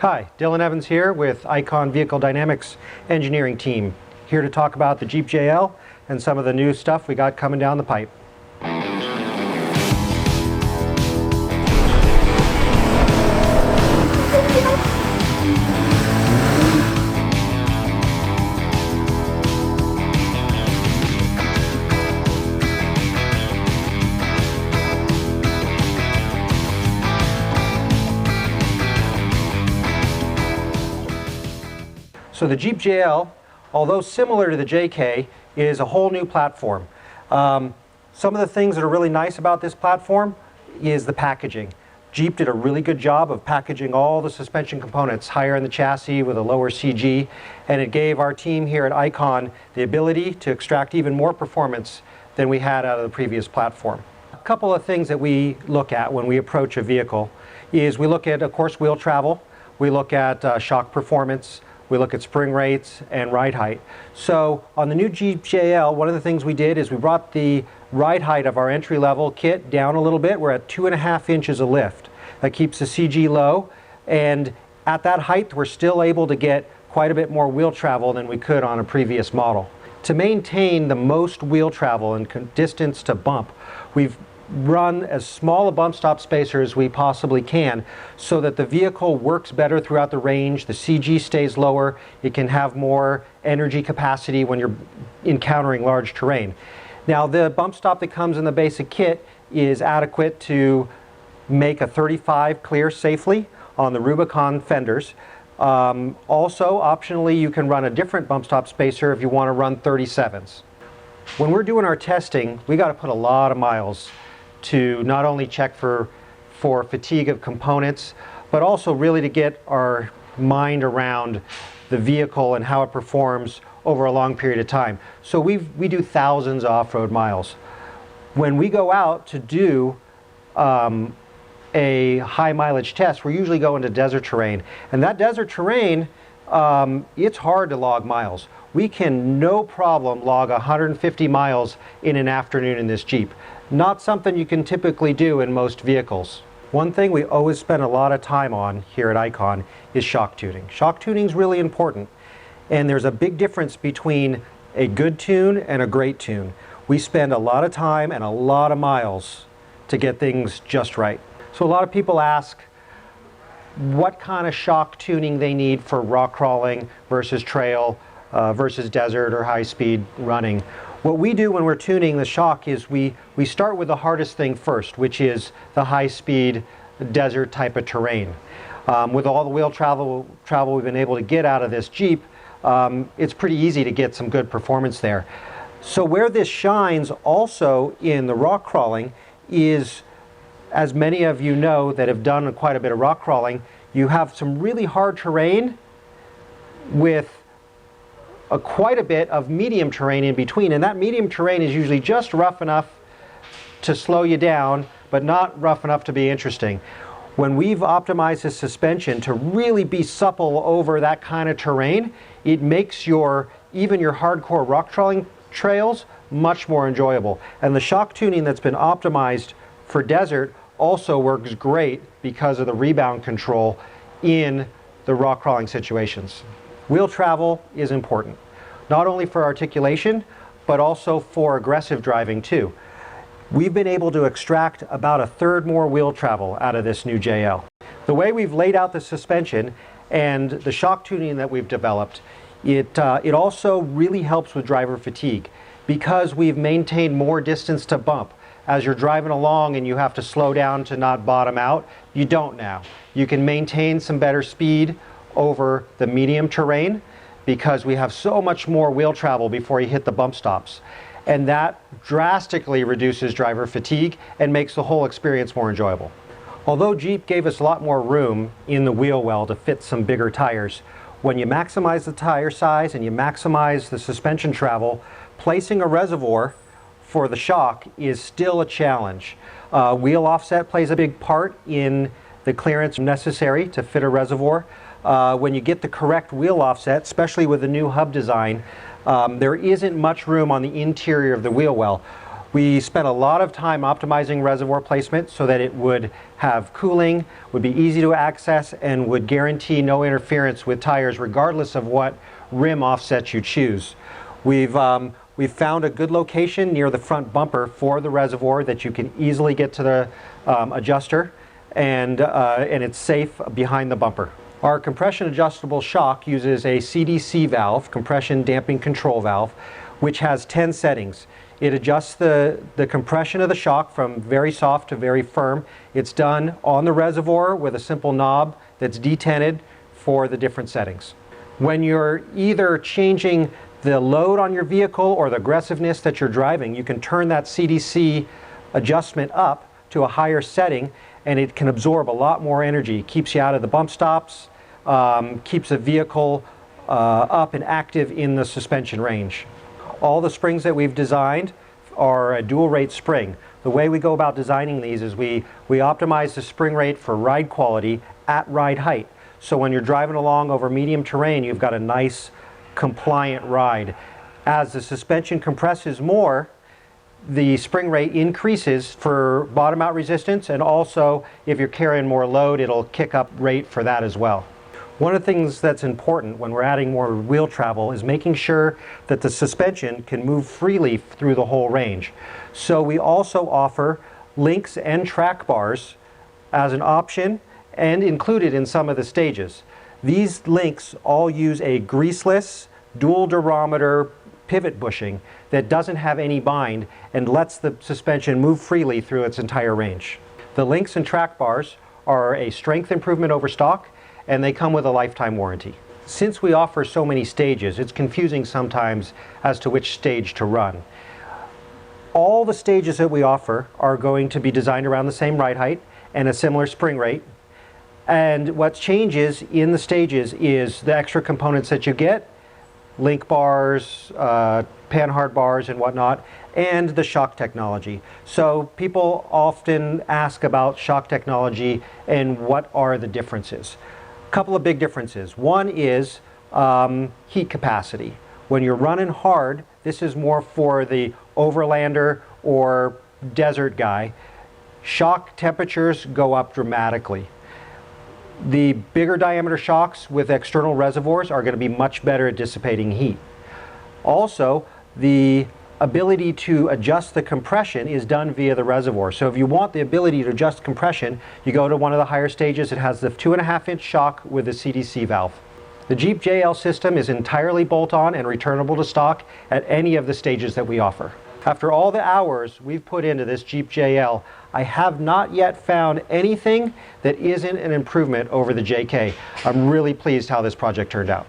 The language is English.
Hi, Dylan Evans here with Icon Vehicle Dynamics Engineering Team. Here to talk about the Jeep JL and some of the new stuff we got coming down the pipe. So the Jeep JL, although similar to the JK, is a whole new platform. Some of the things that are really nice about this platform is the packaging. Jeep did a really good job of packaging all the suspension components higher in the chassis with a lower CG, and it gave our team here at Icon the ability to extract even more performance than we had out of the previous platform. A couple of things that we look at when we approach a vehicle is we look at, of course, wheel travel, we look at shock performance, we look at spring rates and ride height. So on the new Jeep JL, one of the things we did is we brought the ride height of our entry-level kit down a little bit. We're at 2.5 inches of lift. That keeps the CG low, and at that height we're still able to get quite a bit more wheel travel than we could on a previous model. To maintain the most wheel travel and distance to bump, we've run as small a bump stop spacer as we possibly can so that the vehicle works better throughout the range, the CG stays lower, it can have more energy capacity when you're encountering large terrain. Now the bump stop that comes in the basic kit is adequate to make a 35 clear safely on the Rubicon fenders. Also, optionally, you can run a different bump stop spacer if you want to run 37s. When we're doing our testing, we got to put a lot of miles to not only check for fatigue of components, but also really to get our mind around the vehicle and how it performs over a long period of time. So we do thousands of off-road miles. When we go out to do a high mileage test, we're usually going to desert terrain. And that desert terrain, it's hard to log miles. We can no problem log 150 miles in an afternoon in this Jeep. Not something you can typically do in most vehicles. One thing we always spend a lot of time on here at Icon is shock tuning. Shock tuning is really important, and there's a big difference between a good tune and a great tune. We spend a lot of time and a lot of miles to get things just right. So a lot of people ask what kind of shock tuning they need for rock crawling versus trail versus desert or high-speed running. What we do when we're tuning the shock is we start with the hardest thing first, which is the high-speed desert type of terrain. With all the wheel travel we've been able to get out of this Jeep, it's pretty easy to get some good performance there. So where this shines also in the rock crawling is, as many of you know that have done quite a bit of rock crawling, you have some really hard terrain with quite a bit of medium terrain in between, and that medium terrain is usually just rough enough to slow you down, but not rough enough to be interesting. When we've optimized the suspension to really be supple over that kind of terrain, it makes even your hardcore rock crawling trails much more enjoyable. And the shock tuning that's been optimized for desert also works great because of the rebound control in the rock crawling situations. Wheel travel is important, not only for articulation, but also for aggressive driving too. We've been able to extract about 1/3 more wheel travel out of this new JL. The way we've laid out the suspension and the shock tuning that we've developed, it also really helps with driver fatigue because we've maintained more distance to bump. As you're driving along and you have to slow down to not bottom out, you don't now. You can maintain some better speed over the medium terrain because we have so much more wheel travel before you hit the bump stops. And that drastically reduces driver fatigue and makes the whole experience more enjoyable. Although Jeep gave us a lot more room in the wheel well to fit some bigger tires, when you maximize the tire size and you maximize the suspension travel, placing a reservoir for the shock is still a challenge. Wheel offset plays a big part in the clearance necessary to fit a reservoir. When you get the correct wheel offset, especially with the new hub design, there isn't much room on the interior of the wheel well. We spent a lot of time optimizing reservoir placement so that it would have cooling, would be easy to access, and would guarantee no interference with tires regardless of what rim offset you choose. We've found a good location near the front bumper for the reservoir that you can easily get to the adjuster, and it's safe behind the bumper. Our compression adjustable shock uses a CDC valve, compression damping control valve, which has 10 settings. It adjusts the compression of the shock from very soft to very firm. It's done on the reservoir with a simple knob that's detented for the different settings. When you're either changing the load on your vehicle or the aggressiveness that you're driving, you can turn that CDC adjustment up to a higher setting, and it can absorb a lot more energy. It keeps you out of the bump stops, keeps the vehicle up and active in the suspension range. All the springs that we've designed are a dual rate spring. The way we go about designing these is we optimize the spring rate for ride quality at ride height. So when you're driving along over medium terrain, you've got a nice compliant ride. As the suspension compresses more, the spring rate increases for bottom out resistance, and also if you're carrying more load, it'll kick up rate for that as well. One of the things that's important when we're adding more wheel travel is making sure that the suspension can move freely through the whole range. So we also offer links and track bars as an option and included in some of the stages. These links all use a greaseless dual durometer pivot bushing that doesn't have any bind and lets the suspension move freely through its entire range. The links and track bars are a strength improvement over stock, and they come with a lifetime warranty. Since we offer so many stages, it's confusing sometimes as to which stage to run. All the stages that we offer are going to be designed around the same ride height and a similar spring rate. And what changes in the stages is the extra components that you get, link bars, panhard bars and whatnot, and the shock technology. So people often ask about shock technology and what are the differences. Couple of big differences. One is heat capacity. When you're running hard, this is more for the overlander or desert guy. Shock temperatures go up dramatically. The bigger diameter shocks with external reservoirs are going to be much better at dissipating heat. Also, the ability to adjust the compression is done via the reservoir. So if you want the ability to adjust compression, you go to one of the higher stages. It has the 2.5-inch shock with the CDC valve. The Jeep JL system is entirely bolt-on and returnable to stock at any of the stages that we offer. After all the hours we've put into this Jeep JL, I have not yet found anything that isn't an improvement over the JK. I'm really pleased how this project turned out.